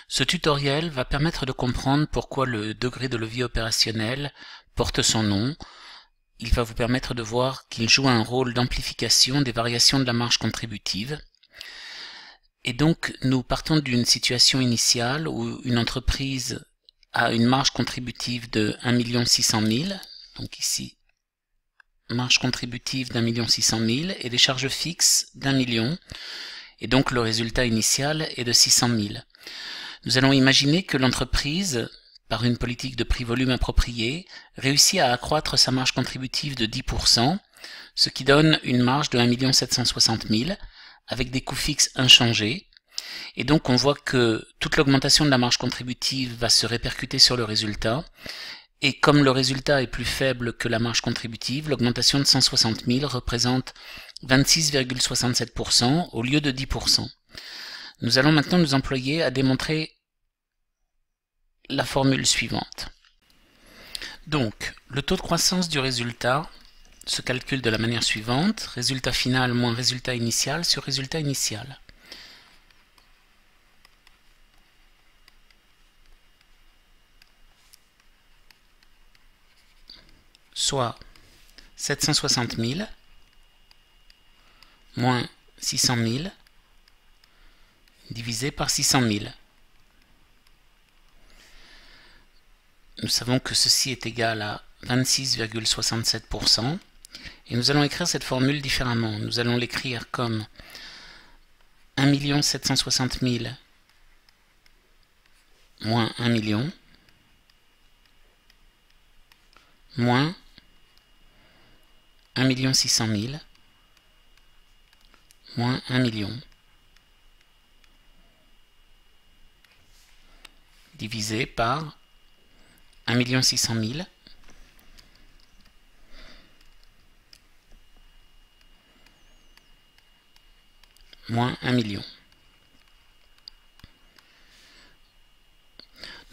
Ce tutoriel va permettre de comprendre pourquoi le degré de levier opérationnel porte son nom. Il va vous permettre de voir qu'il joue un rôle d'amplification des variations de la marge contributive. Et donc, nous partons d'une situation initiale où une entreprise a une marge contributive de 1 600 000, donc ici, marge contributive d'1 600 000 et des charges fixes d'1 million, et donc le résultat initial est de 600 000. Nous allons imaginer que l'entreprise, par une politique de prix-volume appropriée, réussit à accroître sa marge contributive de 10%, ce qui donne une marge de 1 760 000, avec des coûts fixes inchangés. Et donc on voit que toute l'augmentation de la marge contributive va se répercuter sur le résultat, et comme le résultat est plus faible que la marge contributive, l'augmentation de 160 000 représente 26,67% au lieu de 10%. Nous allons maintenant nous employer à démontrer la formule suivante. Donc, le taux de croissance du résultat se calcule de la manière suivante: résultat final moins résultat initial sur résultat initial. Soit 760 000 moins 600 000 divisé par 600 000. Nous savons que ceci est égal à 26,67%, et nous allons écrire cette formule différemment. Nous allons l'écrire comme 1 760 000 moins 1 million moins 1 600 000 moins 1 million divisé par 1 600 000 moins 1 million.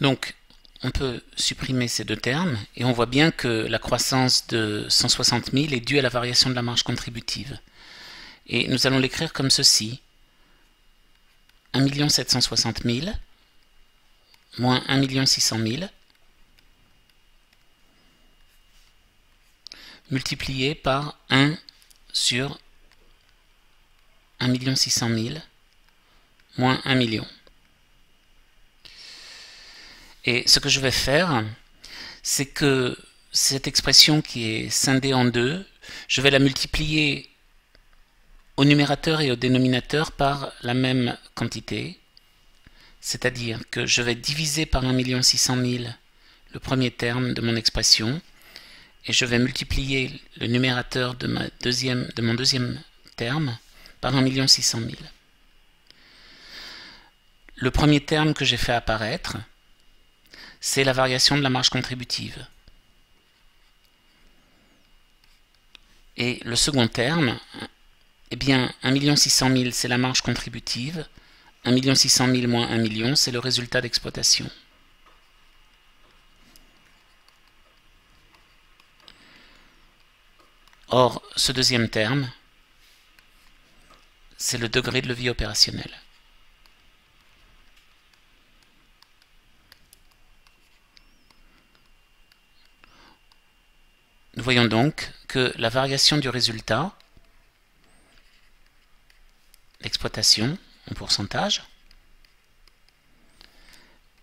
Donc, on peut supprimer ces deux termes, et on voit bien que la croissance de 160 000 est due à la variation de la marge contributive. Et nous allons l'écrire comme ceci: 1 760 000 moins 1 600 000 multiplié par 1 sur 1 600 000 moins 1 million. Et ce que je vais faire, c'est que cette expression qui est scindée en deux, je vais la multiplier au numérateur et au dénominateur par la même quantité, c'est-à-dire que je vais diviser par 1 600 000 le premier terme de mon expression, et je vais multiplier le numérateur de mon deuxième terme par 1 600 000. Le premier terme que j'ai fait apparaître, c'est la variation de la marge contributive. Et le second terme, eh bien, 1 600 000, c'est la marge contributive. 1 600 000 moins 1 million, c'est le résultat d'exploitation. Or, ce deuxième terme, c'est le degré de levier opérationnel. Nous voyons donc que la variation du résultat d'exploitation en pourcentage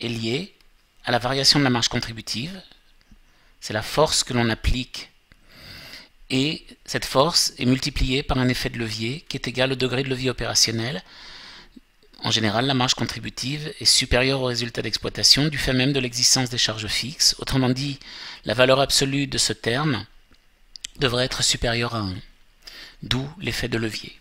est liée à la variation de la marge contributive. C'est la force que l'on applique, et cette force est multipliée par un effet de levier qui est égal au degré de levier opérationnel. En général, la marge contributive est supérieure au résultat d'exploitation du fait même de l'existence des charges fixes. Autrement dit, la valeur absolue de ce terme devrait être supérieure à 1, d'où l'effet de levier.